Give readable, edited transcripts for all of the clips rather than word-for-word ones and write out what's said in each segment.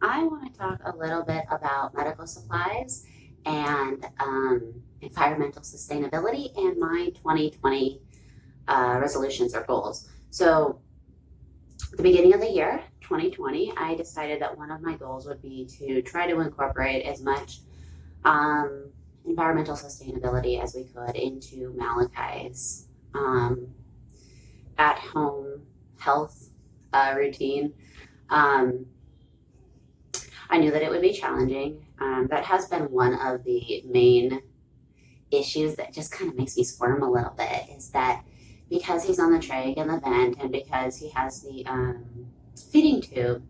I want to talk a little bit about medical supplies and environmental sustainability and my 2020 resolutions or goals. So, at the beginning of the year, 2020, I decided that one of my goals would be to try to incorporate as much um, environmental sustainability as we could into Malachi's at home health routine. Um, I knew that it would be challenging. That has been one of the main issues that just kind of makes me squirm a little bit is that because he's on the trach and the vent and because he has the feeding tube,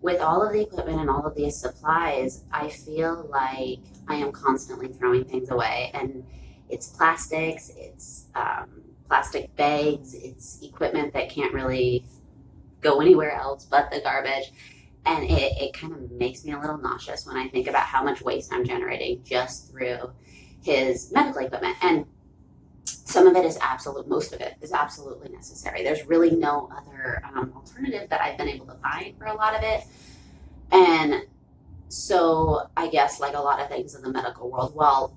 with all of the equipment and all of these supplies, I feel like I am constantly throwing things away. And it's plastics, it's plastic bags, it's equipment that can't really go anywhere else but the garbage. And it kind of makes me a little nauseous when I think about how much waste I'm generating just through his medical equipment. And most of it is absolutely necessary. There's really no other alternative that I've been able to find for a lot of it. And so I guess like a lot of things in the medical world, well,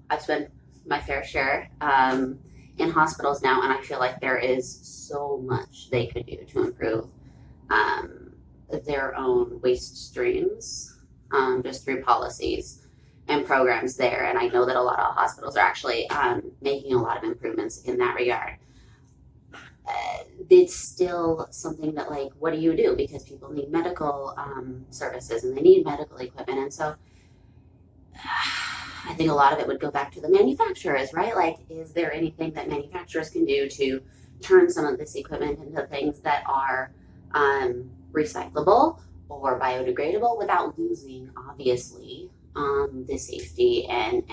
I've spent my fair share in hospitals now, and I feel like there is so much they could do to improve um, their own waste streams just through policies and programs there. And I know that a lot of hospitals are actually making a lot of improvements in that regard. It's still something that, like, what do you do? Because people need medical services and they need medical equipment. And so I think a lot of it would go back to the manufacturers, right? Like, is there anything that manufacturers can do to turn some of this equipment into things that are recyclable or biodegradable without losing, obviously, the safety and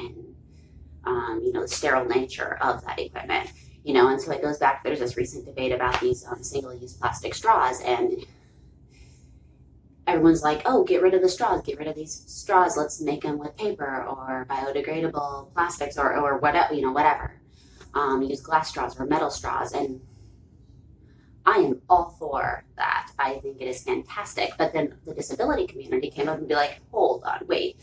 the sterile nature of that equipment. And so it goes back. There's this recent debate about these single-use plastic straws, and everyone's like, "Oh, get rid of the straws. Get rid of these straws. Let's make them with paper or biodegradable plastics or whatever. Whatever. Use glass straws or metal straws." And I am all for that. I think it is fantastic. But then the disability community came up and be like, "Hold on, wait.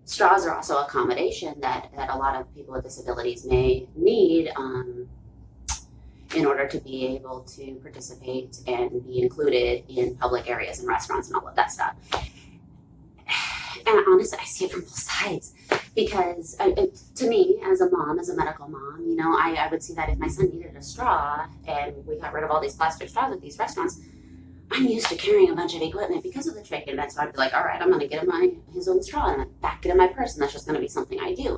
Straws are also accommodation that a lot of people with disabilities may need." In order to be able to participate and be included in public areas and restaurants and all of that stuff. And honestly, I see it from both sides because to me, as a mom, as a medical mom, I would see that if my son needed a straw and we got rid of all these plastic straws at these restaurants, I'm used to carrying a bunch of equipment because of the trach event. So I'd be like, all right, I'm going to get him his own straw and back it in my purse. And that's just going to be something I do.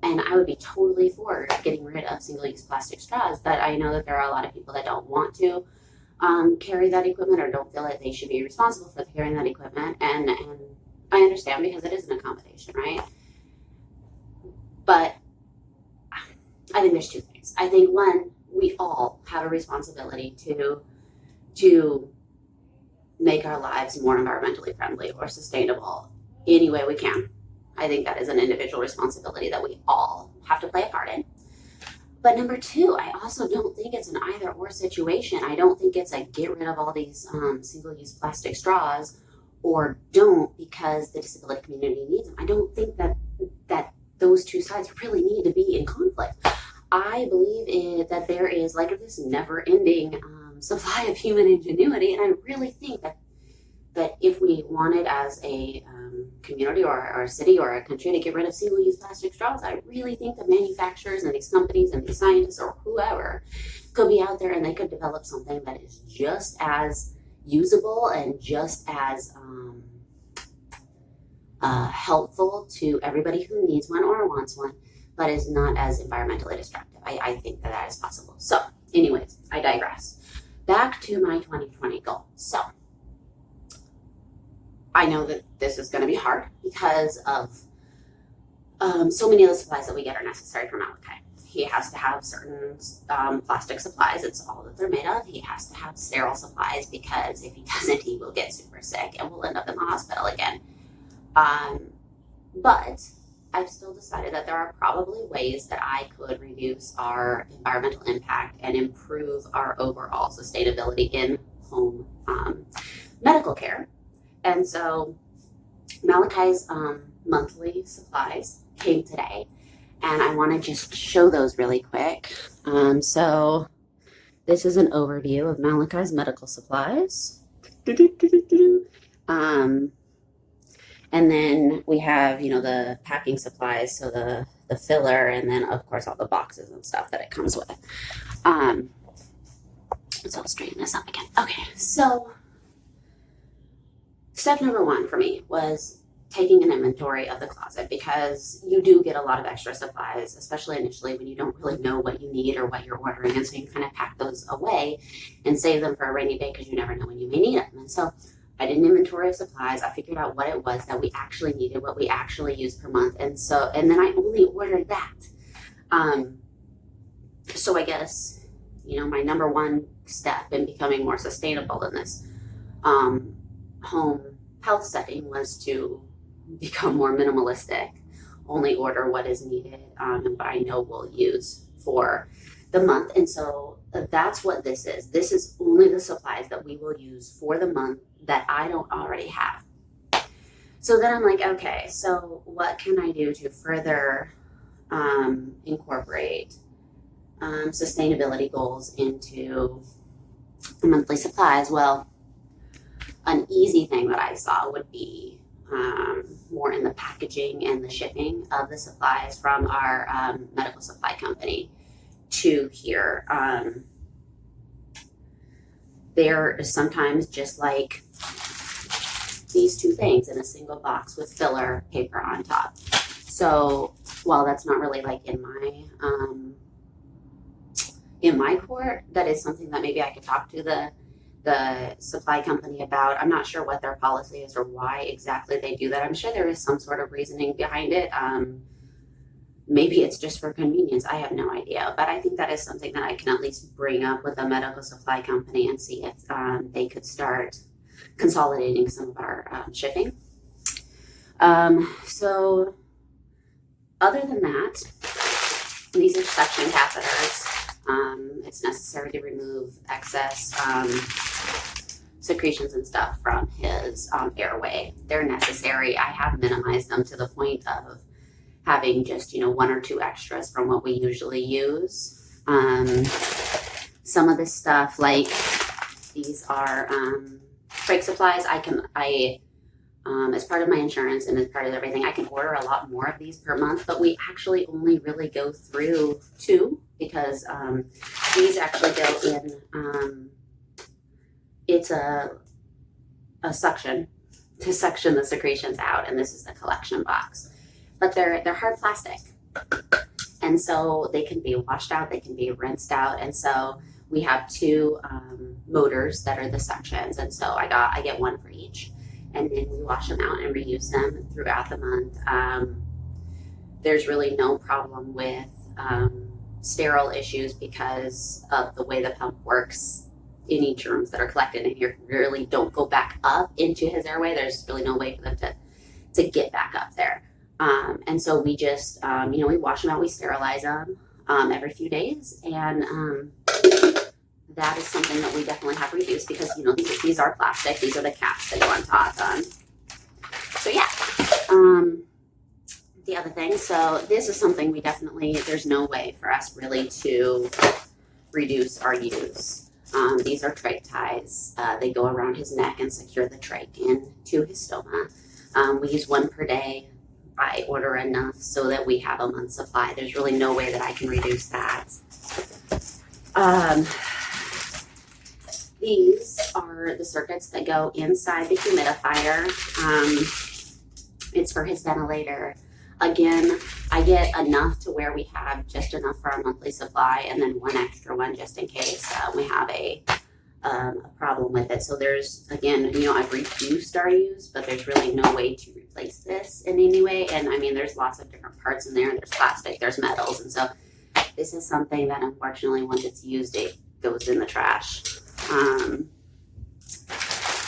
And I would be totally for getting rid of single-use plastic straws, but I know that there are a lot of people that don't want to carry that equipment or don't feel like they should be responsible for carrying that equipment. And I understand because it is an accommodation, right? But I think there's two things. I think one, we all have a responsibility to make our lives more environmentally friendly or sustainable any way we can. I think that is an individual responsibility that we all have to play a part in. But number two, I also don't think it's an either or situation. I don't think it's a get rid of all these single-use plastic straws or don't because the disability community needs them. I don't think that those two sides really need to be in conflict. I believe that there is like this never-ending supply of human ingenuity, and I really think that if we wanted as a community or a city or a country to get rid of single-use plastic straws, I really think the manufacturers and these companies and these scientists or whoever could be out there and they could develop something that is just as usable and just as helpful to everybody who needs one or wants one, but is not as environmentally destructive. I think that is possible. So anyways, I digress. Back to my 2020 goal. So I know that this is going to be hard because of so many of the supplies that we get are necessary for Malachi. He has to have certain plastic supplies. It's all that they're made of. He has to have sterile supplies because if he doesn't, he will get super sick and will end up in the hospital again. But I've still decided that there are probably ways that I could reduce our environmental impact and improve our overall sustainability in home medical care. And so Malachi's monthly supplies came today, and I want to just show those really quick. So this is an overview of Malachi's medical supplies. And then we have, the packing supplies, so the filler, and then of course all the boxes and stuff that it comes with. So I'll straighten this up again. Okay, so step number one for me was taking an inventory of the closet, because you do get a lot of extra supplies, especially initially when you don't really know what you need or what you're ordering. And so you kind of pack those away and save them for a rainy day, because you never know when you may need them. And so I did an inventory of supplies. I figured out what it was that we actually needed, what we actually used per month. And then I only ordered that. So I guess, my number one step in becoming more sustainable in this home health setting was to become more minimalistic, only order what is needed and what I know we'll use for the month. And so that's what this is. This is only the supplies that we will use for the month that I don't already have. So then I'm like, okay, so what can I do to further incorporate sustainability goals into monthly supplies? Well, an easy thing that I saw would be more in the packaging and the shipping of the supplies from our medical supply company to here. There is sometimes just like these two things in a single box with filler paper on top. So while that's not really like in my court, that is something that maybe I could talk to the supply company about. I'm not sure what their policy is or why exactly they do that. I'm sure there is some sort of reasoning behind it. Maybe it's just for convenience. I have no idea. But I think that is something that I can at least bring up with the medical supply company and see if they could start consolidating some of our shipping. So other than that, these are suction catheters. It's necessary to remove excess secretions and stuff from his airway. They're necessary. I have minimized them to the point of having just, one or two extras from what we usually use. Some of this stuff, like these are trach supplies. As part of my insurance and as part of everything, I can order a lot more of these per month, but we actually only really go through two, because these actually go in, it's a suction to suction the secretions out, and this is the collection box. But they're hard plastic, and so they can be washed out, they can be rinsed out, and so we have two motors that are the suctions, and so I get one for each. And then we wash them out and reuse them throughout the month. There's really no problem with sterile issues because of the way the pump works. Any germs that are collected in here really don't go back up into his airway. There's really no way for them to get back up there. And so we just, we wash them out, we sterilize them every few days. And that is something that we definitely have reduced, because these are plastic. These are the caps that go on top. So yeah. The other thing, so this is something we definitely, there's no way for us really to reduce our use. These are trach ties. They go around his neck and secure the trach into his stoma. We use one per day. I order enough so that we have a month's supply. There's really no way that I can reduce that. These are the circuits that go inside the humidifier. It's for his ventilator. Again, I get enough to where we have just enough for our monthly supply, and then one extra one just in case we have a problem with it. So there's, again, I've reduced our use, but there's really no way to replace this in any way. And I mean, there's lots of different parts in there. There's plastic, there's metals. And so this is something that unfortunately, once it's used, it goes in the trash.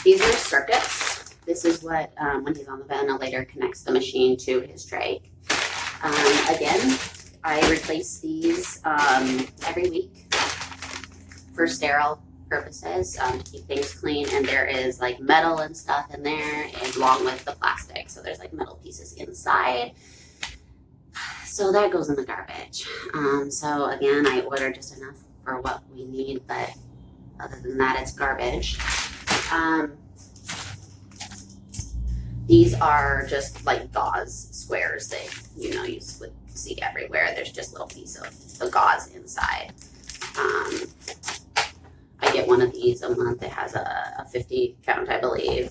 These are circuits. This is what, when he's on the ventilator, connects the machine to his trach. Again, I replace these every week for sterile purposes to keep things clean. And there is like metal and stuff in there, and along with the plastic. So there's like metal pieces inside. So that goes in the garbage. So again, I ordered just enough for what we need, but other than that, it's garbage. These are just like gauze squares that you would see everywhere. There's just little piece of the gauze inside. I get one of these a month. It has a 50 count, I believe.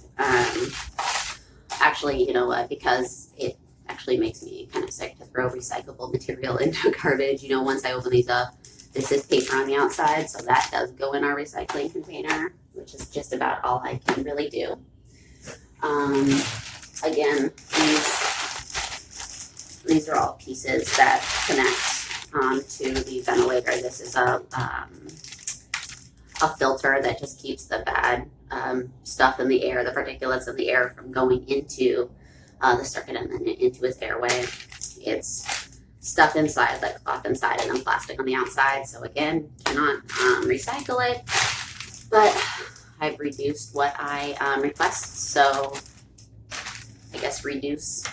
Actually, you know what? Because it actually makes me kind of sick to throw recyclable material into garbage. You know, once I open these up, this is paper on the outside, so that does go in our recycling container, which is just about all I can really do. Again, these are all pieces that connect to the ventilator. This is a filter that just keeps the bad stuff in the air, the particulates in the air, from going into the circuit and then into his airway. It's stuff inside, like cloth inside and then plastic on the outside. So again, cannot recycle it, but I've reduced what I request. So I guess reduce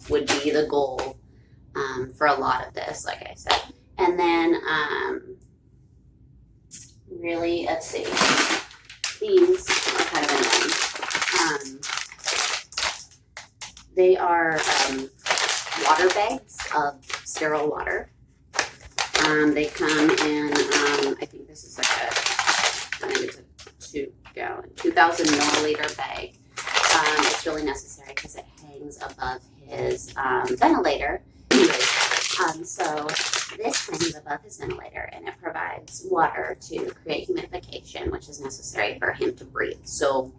would be the goal for a lot of this, like I said. And then really, let's see, these are kind of annoying. They are water bags of sterile water. They come in, I think this is like I think it's a 2,000 milliliter bag. It's really necessary because it hangs above his ventilator. So this hangs above his ventilator, and it provides water to create humidification, which is necessary for him to breathe. So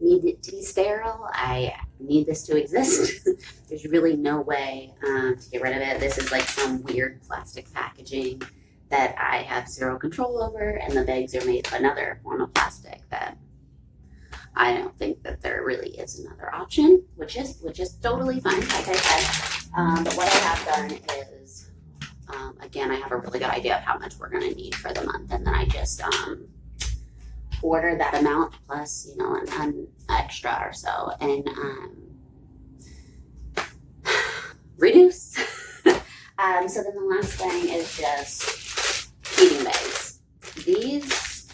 need it to be sterile. I need this to exist. There's really no way to get rid of it. This is like some weird plastic packaging that I have zero control over, and the bags are made of another form of plastic that I don't think that there really is another option, which is totally fine, like I said. But what I have done is, again, I have a really good idea of how much we're going to need for the month, and then I just order that amount plus, an extra or so, and reduce. So then the last thing is just feeding bags. These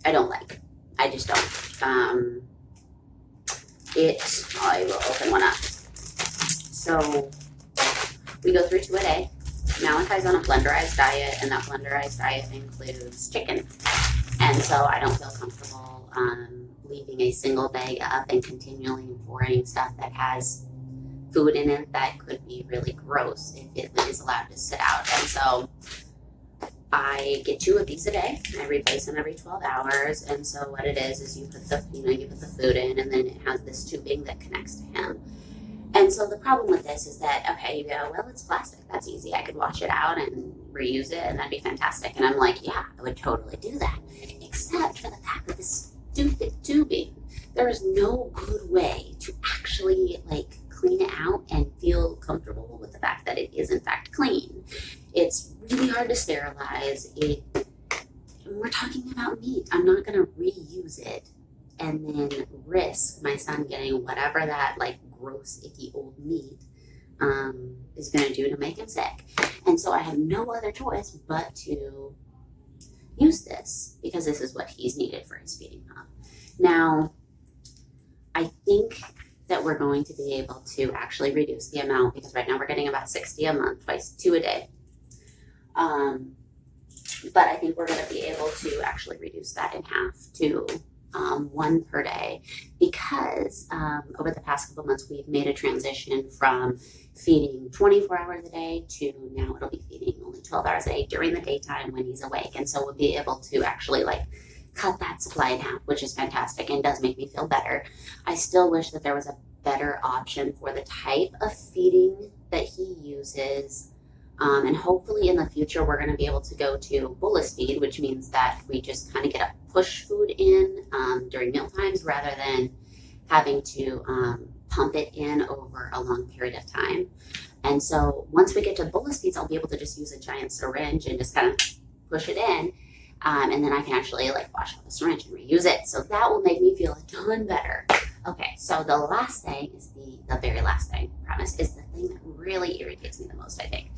I don't like. I just don't. I will open one up. So we go through 2 a day. Malachi's on a blenderized diet, and that blenderized diet includes chicken. And so I don't feel comfortable leaving a single bag up and continually pouring stuff that has food in it that could be really gross if it is allowed to sit out. And so I get 2 of these a day. I replace them every 12 hours. And so what it is you put the food in, and then it has this tubing that connects to him. And so the problem with this is that, okay, you go, well, it's plastic. That's easy. I could wash it out and reuse it, and that'd be fantastic. And I'm like, yeah, I would totally do that. Except for the fact that this stupid tubing, there is no good way to actually clean it out and feel comfortable with the fact that it is in fact clean. It's really hard to sterilize it. We're talking about meat. I'm not going to reuse it and then risk my son getting whatever that gross, icky old meat is going to do to make him sick. And so I have no other choice but to use this because this is what he's needed for his feeding hub. Now, I think that we're going to be able to actually reduce the amount, because right now we're getting about 60 a month, 2 a day. But I think we're going to be able to actually reduce that in half to 1 per day, because over the past couple months we've made a transition from feeding 24 hours a day to now it'll be feeding only 12 hours a day during the daytime when he's awake. And so we'll be able to actually cut that supply in half, which is fantastic and does make me feel better. I still wish that there was a better option for the type of feeding that he uses. And hopefully in the future, we're going to be able to go to bolus feed, which means that we just kind of get a push food in during meal times rather than having to pump it in over a long period of time. And so once we get to bolus feeds, I'll be able to just use a giant syringe and just kind of push it in. And then I can actually like wash out the syringe and reuse it. So that will make me feel a ton better. Okay, so the last thing is the very last thing, I promise, is the thing that really irritates me the most, I think.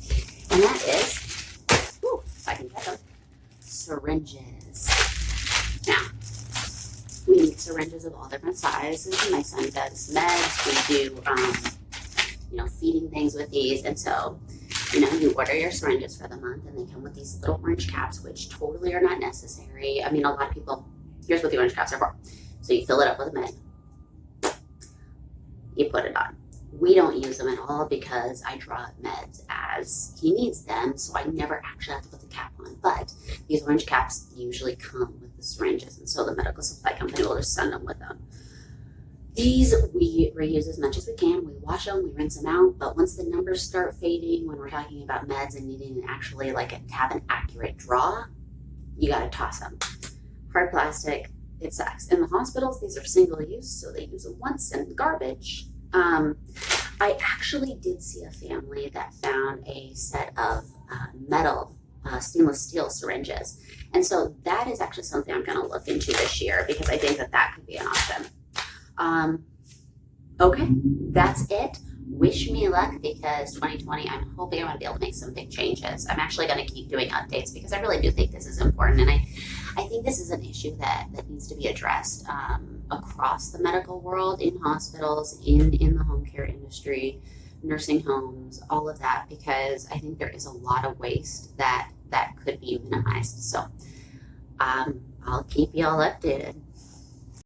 And that is, if I can get them, syringes. Now, we need syringes of all different sizes. My son does meds. We do, feeding things with these. And so, you order your syringes for the month and they come with these little orange caps, which totally are not necessary. I mean, a lot of people, here's what the orange caps are for. So you fill it up with a med. You put it on. We don't use them at all because I draw up meds as he needs them, so I never actually have to put the cap on. But these orange caps usually come with the syringes, and so the medical supply company will just send them with them. These we reuse as much as we can. We wash them, we rinse them out, but once the numbers start fading, when we're talking about meds and needing actually have an accurate draw, you gotta toss them. Hard plastic, it sucks. In the hospitals, these are single use, so they use them once and garbage. I actually did see a family that found a set of metal stainless steel syringes. And so that is actually something I'm going to look into this year because I think that could be an option. Okay, that's it. Wish me luck because 2020, I'm hoping I'm going to be able to make some big changes. I'm actually going to keep doing updates because I really do think this is important. And I think this is an issue that needs to be addressed across the medical world, in hospitals, in the home care industry, nursing homes, all of that, because I think there is a lot of waste that could be minimized. So I'll keep you all updated.